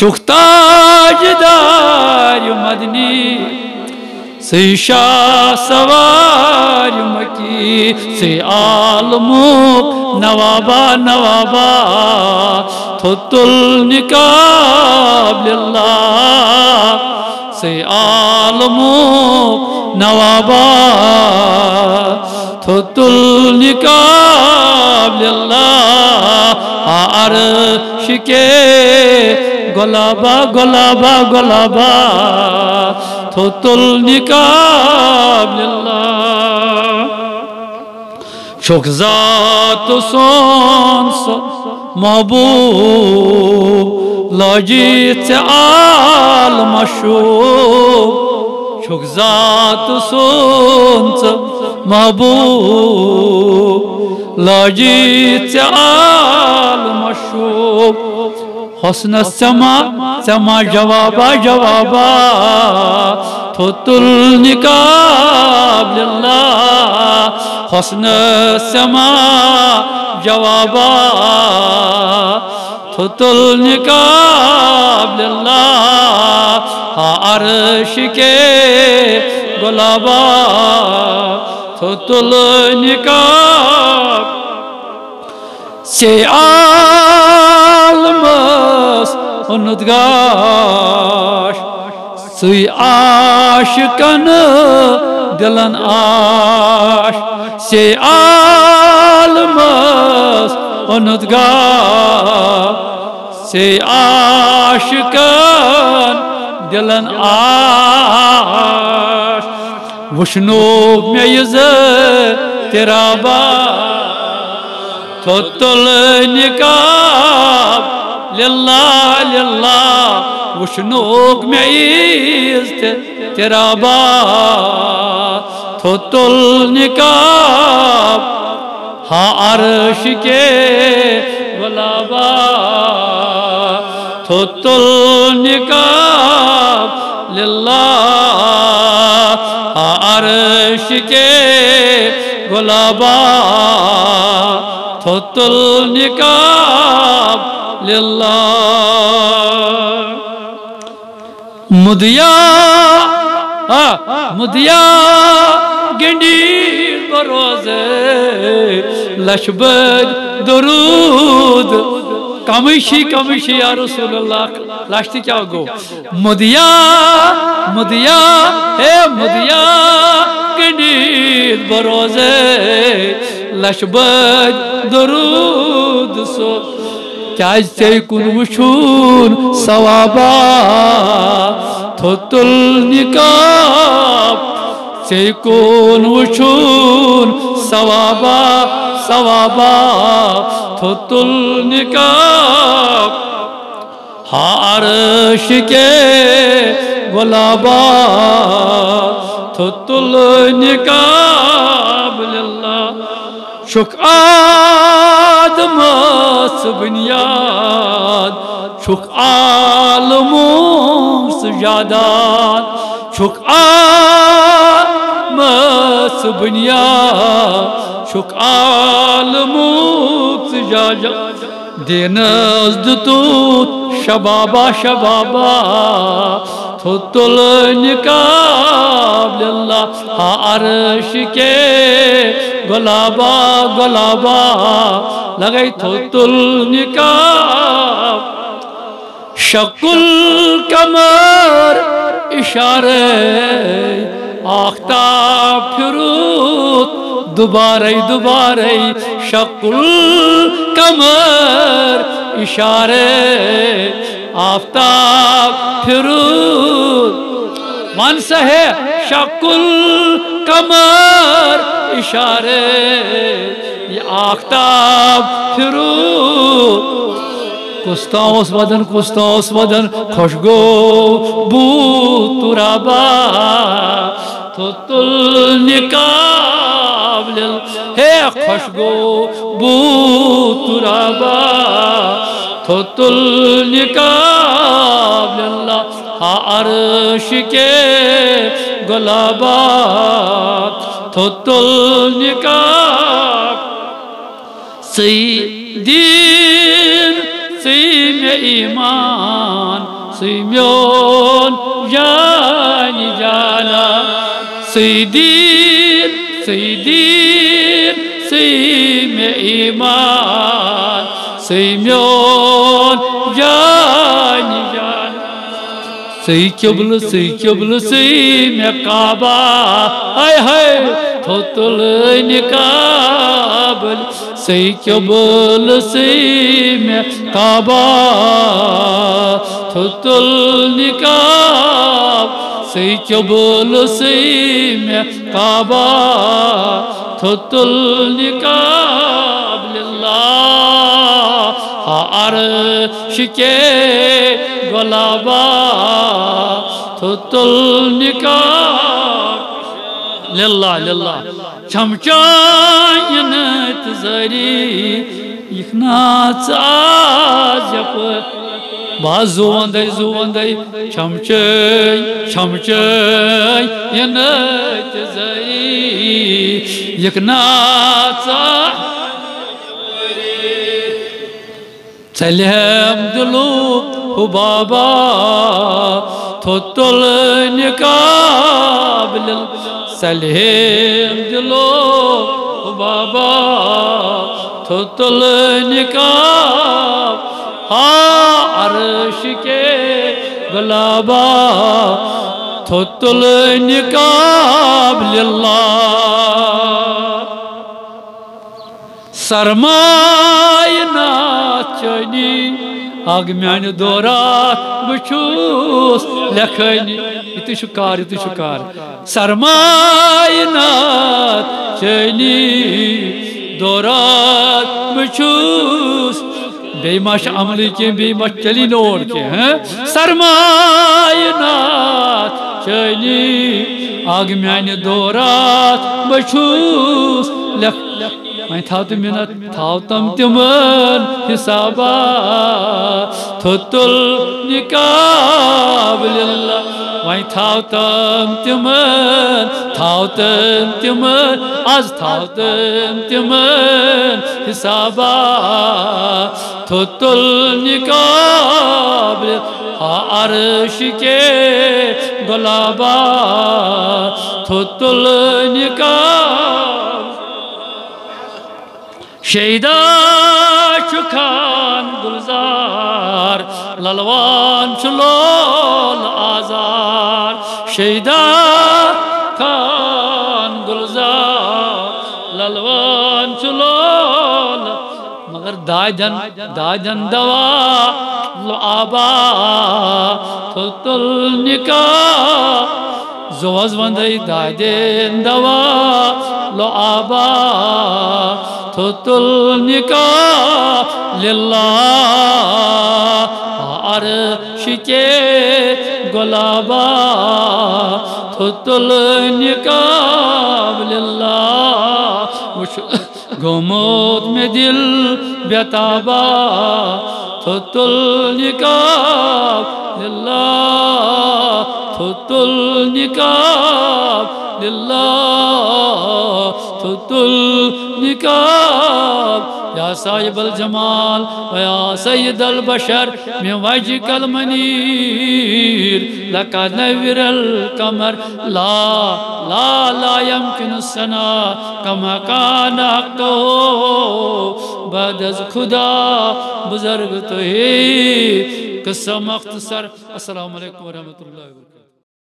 شختاجدار مدنی سی شاہ سوار مکی سی عالموک نوابا نوابا تھت النکاب للہ سی عالموک نوابا تھت النکاب للہ عرش کے گلابا گلابا گلابا تھت النکاب للہ شوق ذات سون محبوب لاجیت عال مشوق شوق ذات سون محبوب لاجیت عال مشوق حسن سما سما جوابا جوابا تھت النکاب للہ حسن سما جوابا تھت النکاب للہ عرش کے گلابا تھت النکاب سے عالمس اندگاش سی عاشقن دلن آش سے عالمس اندگاش سے عاشقن دلن آش وشنوب میں یز تیرا با تھت النکاب للہ للہ وشنوک میں عزت تیرا بات تھت النکاب عرش کے گلابا تھت النکاب للہ عرش کے گلابا تھت النکاب للہ مدیا گنڈی بروزے لشبد درود کمشی کمشی یا رسول اللہ لاشتی کیا گو مدیا گنڈی بروزے لشبد درود سو کیاز تے کن وشون ثوابا تھت النکاب تے کن وشون ثوابا ثوابا تھت النکاب عرش کے گلابا تھت النکاب للہ شک آدم بنیاد شک عالم سجادات شک آدم بنیاد شک عالم سجادات دینز دتوت شبابا شبابا تھت النکاب للہ عرش کے گلابا گلابا لگئی تھت النکاب شق القمر اشارے آفتاب پھروت دوبارے دوبارے شق القمر اشارے آفتاب پھروت من سے ہے شق القمر اشارے یہ آفتاب پھروت کستاؤس بدن خوشگو بود ترابا تھت النکاب ہے خوشگو بود ترابا تھت النکاب للہ عرش کے گلابا تھت النکاب سی دین سی میں ایمان سیمیون جانی جانا سیدیر سیدیر سیم ایمان سیمیون جانی جانا سی قبل سیم کعبہ ہائے ہائے تھوتل نقابل سی قبل سیم کعبہ تھوتل نقاب سی قبل سیم کعبہ تھوتل نقاب للہ عرش کے غلبہ تھوتل نقاب للہ للہ چمچائن تزری یکنات آز یپ باز زوندی چمچائن تزری یکنات سلیم دلو بابا تھوتل نقاب سلیم دلو بابا تھوتل نقاب عرش کے غلبہ تھوتل نقاب للہ سرمایہ چنی آگ میان دورات بچوس لکھنی یہ شکار سرمایہ چنی دورات بچوس بے ماش عملی کے بے ماش چلی نوڑ کے سرمایہ چنی آگ میان دورات بچوس میں تھاو تو منت تھاو تم تمن حسابا تھوتل نقاب للہ میں تھاو تم تمن آز تھاو تم تمن حسابا تھوتل نقاب عرش کے غلبہ تھوتل نقاب شیدہ چکان گلزار للوان چلول آزار شیدہ کان گلزار للوان چلول مگر داجن دوا لعبا تھوتل نقاب زوز وندی داجن دوا لعبا تھوتل نقاب للہ عرش کے غلبہ تھوتل نقاب للہ گموت میں دل بیتابا تھوتل نقاب للہ تھوتل نقاب للہ تھوتل نقاب یا صاحب الجمال ویا سید البشر من وجهك المنیر لقد نور القمر لا يمكن السنا كما كان حقه بعد از خدا بزرگ تو ہی قصہ مختصر السلام علیکم ورحمۃ اللہ وبرکاتہ